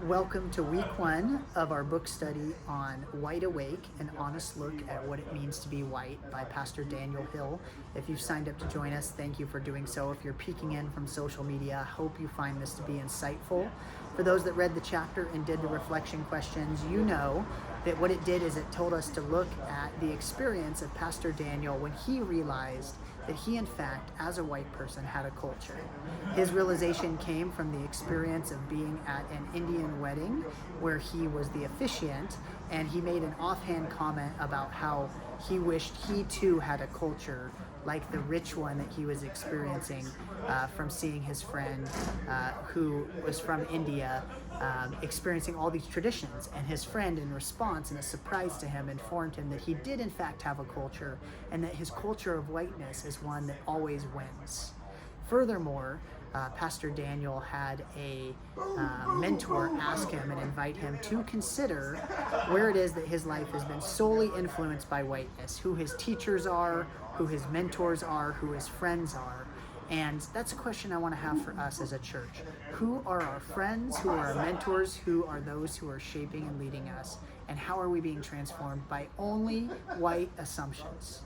Welcome to week one of our book study on White Awake, an honest look at what it means to be white by Pastor Daniel Hill. If you've signed up to join us, thank you for doing so. If you're peeking in from social media, I hope you find this to be insightful. For those that read the chapter and did the reflection questions, you know that what it did is it told us to look at the experience of Pastor Daniel when he realized that he, in fact, as a white person, had a culture. His realization came from the experience of being at an Indian wedding where he was the officiant, and he made an offhand comment about how he wished he too had a culture like the rich one that he was experiencing from seeing his friend who was from India experiencing all these traditions. And his friend, in response and a surprise to him, informed him that he did in fact have a culture, and that his culture of whiteness is one that always wins. Furthermore, Pastor Daniel had a mentor ask him and invite him to consider where it is that his life has been solely influenced by whiteness, who his teachers are, who his mentors are, who his friends are. And that's a question I want to have for us as a church. Who are our friends? Who are our mentors? Who are those who are shaping and leading us? And how are we being transformed by only white assumptions?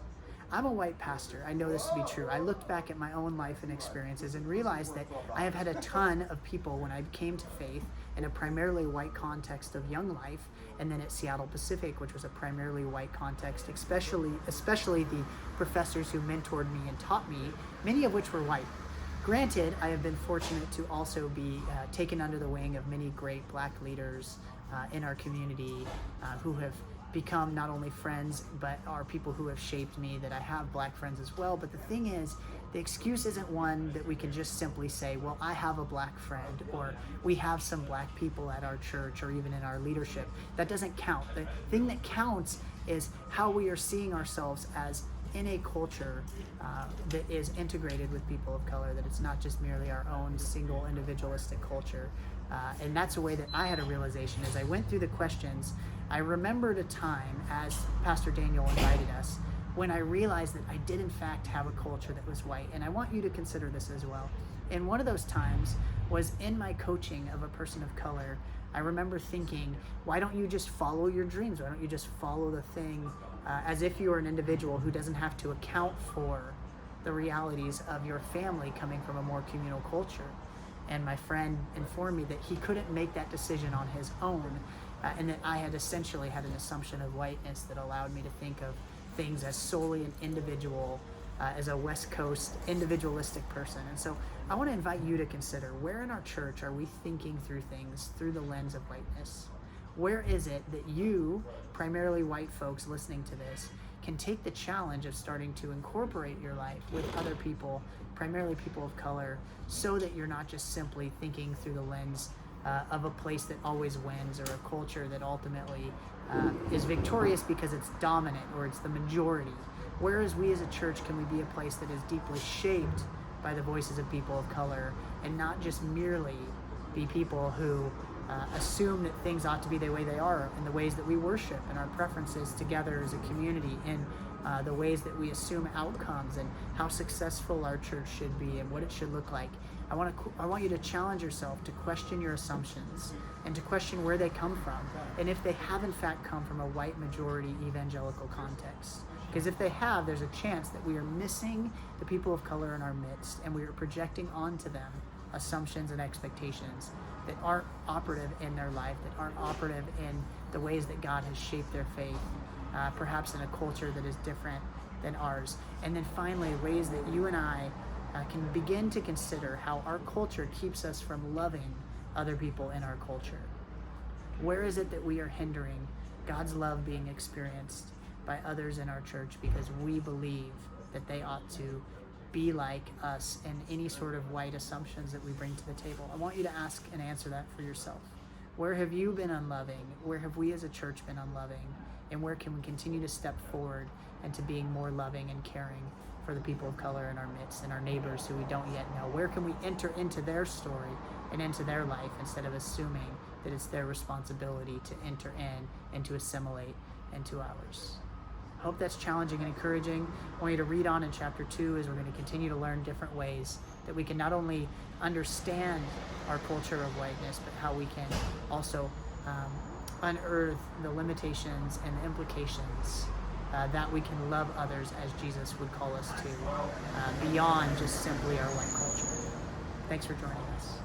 I'm a white pastor. I know this to be true. I looked back at my own life and experiences and realized that I have had a ton of people when I came to faith in a primarily white context of Young Life, and then at Seattle Pacific, which was a primarily white context, especially the professors who mentored me and taught me, many of which were white. Granted, I have been fortunate to also be taken under the wing of many great Black leaders in our community who have become not only friends, but are people who have shaped me, that I have Black friends as well. But the thing is, the excuse isn't one that we can just simply say, well, I have a Black friend, or we have some Black people at our church, or even in our leadership. That doesn't count. The thing that counts is how we are seeing ourselves as in a culture that is integrated with people of color, that it's not just merely our own single individualistic culture. And that's a way that I had a realization. As I went through the questions, I remembered a time, as Pastor Daniel invited us, when I realized that I did in fact have a culture that was white. And I want you to consider this as well. And one of those times was in my coaching of a person of color. I remember thinking, why don't you just follow your dreams? Why don't you just follow the thing as if you are an individual who doesn't have to account for the realities of your family coming from a more communal culture? And my friend informed me that he couldn't make that decision on his own, and that I had essentially had an assumption of whiteness that allowed me to think of things as solely an individual, as a West Coast individualistic person. And so I want to invite you to consider, where in our church are we thinking through things through the lens of whiteness? Where is it that you, primarily white folks listening to this, can take the challenge of starting to incorporate your life with other people, primarily people of color, so that you're not just simply thinking through the lens of a place that always wins, or a culture that ultimately is victorious because it's dominant or it's the majority? Whereas we as a church, can we be a place that is deeply shaped by the voices of people of color, and not just merely be people who assume that things ought to be the way they are, in the ways that we worship and our preferences together as a community, in the ways that we assume outcomes and how successful our church should be and what it should look like. I want you to challenge yourself to question your assumptions and to question where they come from, and if they have in fact come from a white majority evangelical context. Because if they have, there's a chance that we are missing the people of color in our midst, and we are projecting onto them assumptions and expectations that aren't operative in their life, that aren't operative in the ways that God has shaped their faith, perhaps in a culture that is different than ours. And then finally, ways that you and I can begin to consider how our culture keeps us from loving other people in our culture. Where is it that we are hindering God's love being experienced by others in our church because we believe that they ought to be like us, and any sort of white assumptions that we bring to the table? I want you to ask and answer that for yourself. Where have you been unloving? Where have we as a church been unloving? And where can we continue to step forward into being more loving and caring for the people of color in our midst and our neighbors who we don't yet know? Where can we enter into their story and into their life, instead of assuming that it's their responsibility to enter in and to assimilate into ours? Hope that's challenging and encouraging. I want you to read on in chapter 2 as we're going to continue to learn different ways that we can not only understand our culture of whiteness, but how we can also unearth the limitations and the implications that we can love others as Jesus would call us to, beyond just simply our white culture. Thanks for joining us.